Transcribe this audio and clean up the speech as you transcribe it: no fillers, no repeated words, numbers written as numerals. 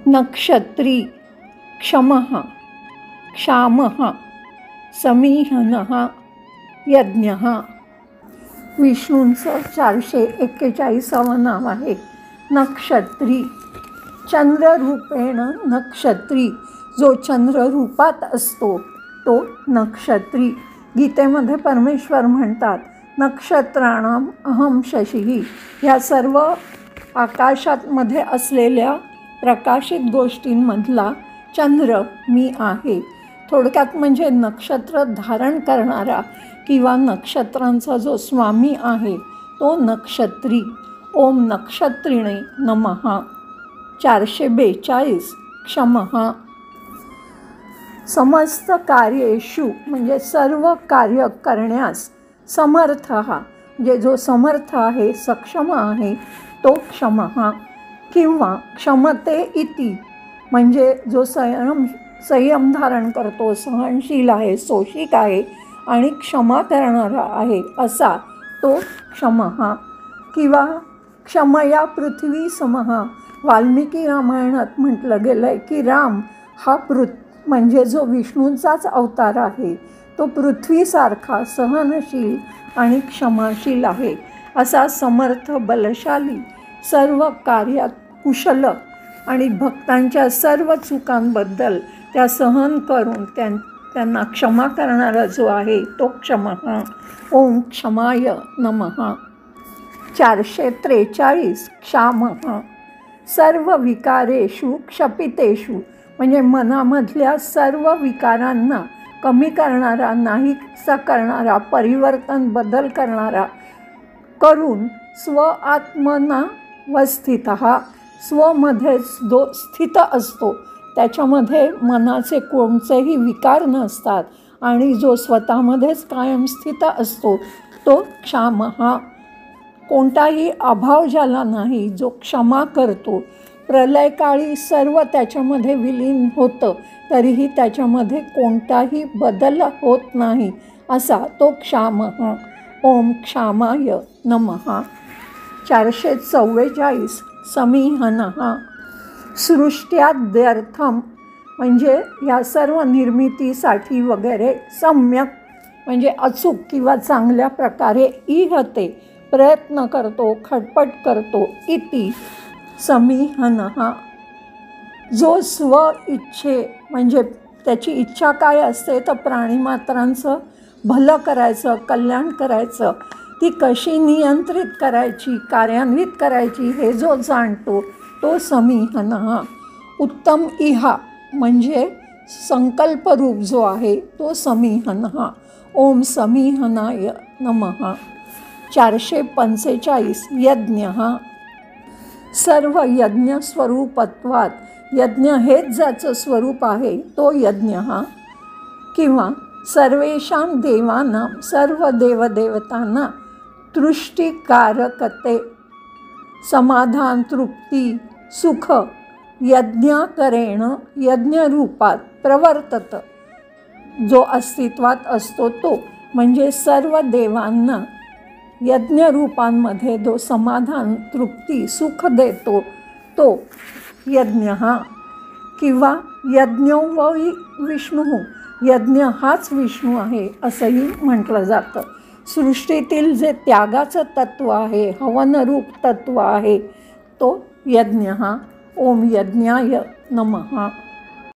नक्षत्री, क्षमः, क्षामः, समीहनः, यज्ञः. विष्णूंचं 441 नाव आहे नक्षत्री. चंद्ररूपेण नक्षत्री, जो चंद्ररूपात असतो तो नक्षत्री. गीतेमध्ये परमेश्वर म्हणतात नक्षत्राणाम अहम शशी. ह्या सर्व आकाशामध्ये असलेल्या प्रकाशित गोष्टींमधला चंद्र मी आहे. थोडक्यात म्हणजे नक्षत्र धारण करणारा किंवा नक्षत्रांचा जो स्वामी आहे तो नक्षत्री. ओम नक्षत्रिणे नमः. 442 क्षमः. समस्त कार्येषु म्हणजे सर्व कार्य करण्यास समर्थ, म्हणजे जो समर्थ आहे, सक्षम आहे तो क्षमः. किंवा क्षमते इति म्हणजे जो संयम धारण करतो, सहनशील आहे, सोशिक आहे आणि क्षमा करणारा आहे असा तो क्षमः. किंवा क्षमया पृथ्वी समः. वाल्मिकी रामायणात म्हटलं गेलं आहे की राम हा म्हणजे जो विष्णूंचाच अवतार आहे तो पृथ्वीसारखा सहनशील आणि क्षमाशील आहे. असा समर्थ, बलशाली, सर्व कार्यात कुशल आणि भक्तांच्या सर्व चुकांबद्दल त्या सहन करून त्यांना क्षमा करणारा जो आहे तो क्षमः. ओम क्षमाय नमः. 443 क्षामः. सर्व विकारेषु क्षपितेषु म्हणजे मनामधल्या सर्व विकारांना कमी करणारा, नाहीसा करणारा, परिवर्तन, बदल करणारा करून स्व आत्मना वस्थितः, स्वमध्येच जो स्थित असतो त्याच्यामध्ये मनाचे कोणतेही विकार नसतात आणि जो स्वतःमध्येच कायम स्थित असतो तो क्षामः. कोणताही अभाव ज्याला नाही, जो क्षमा करतो. प्रलयकाळी सर्व त्याच्यामध्ये विलीन होतं तरीही त्याच्यामध्ये कोणताही बदल होत नाही असा तो क्षामः. ओम क्षामाय नमः. 444 समीहनः. सृष्ट्याद्यर्थम म्हणजे या सर्व निर्मितीसाठी वगैरे सम्यक म्हणजे अचूक किंवा चांगल्या प्रकारे इहते प्रयत्न करतो, खटपट करतो. इति समीहनः. जो स्व इच्छे म्हणजे त्याची इच्छा काय असते तर प्राणीमात्रांचं भलं करायचं, कल्याण करायचं, ती कशी नियंत्रित करायची, कार्यान्वित करायची हे जो जाणतो तो समीहनः. उत्तम इहा म्हणजे संकल्परूप जो आहे तो समीहनः. ओम समीहनाय नमः. 445 यज्ञः. सर्व यज्ञ स्वरूपत्वात, यज्ञ हेच ज्याचं स्वरूप आहे तो यज्ञः. किंवा सर्वेषां देवानां, सर्व देवदेवतांना तृष्टिकारकते, समाधान, तृप्ती, सुख यज्ञाकरेण यज्ञरूपात प्रवर्तत, जो अस्तित्वात असतो तो म्हणजे सर्व देवांना यज्ञरूपांमध्ये जो समाधान, तृप्ती, सुख देतो तो यज्ञः. किंवा यज्ञो वै विष्णू, यज्ञ हाच विष्णू आहे असंही म्हटलं जातं. सृष्टीतील जे त्यागाचं तत्त्व आहे, हवनरूप तत्त्व आहे तो यज्ञः. ओम यज्ञाय नमः.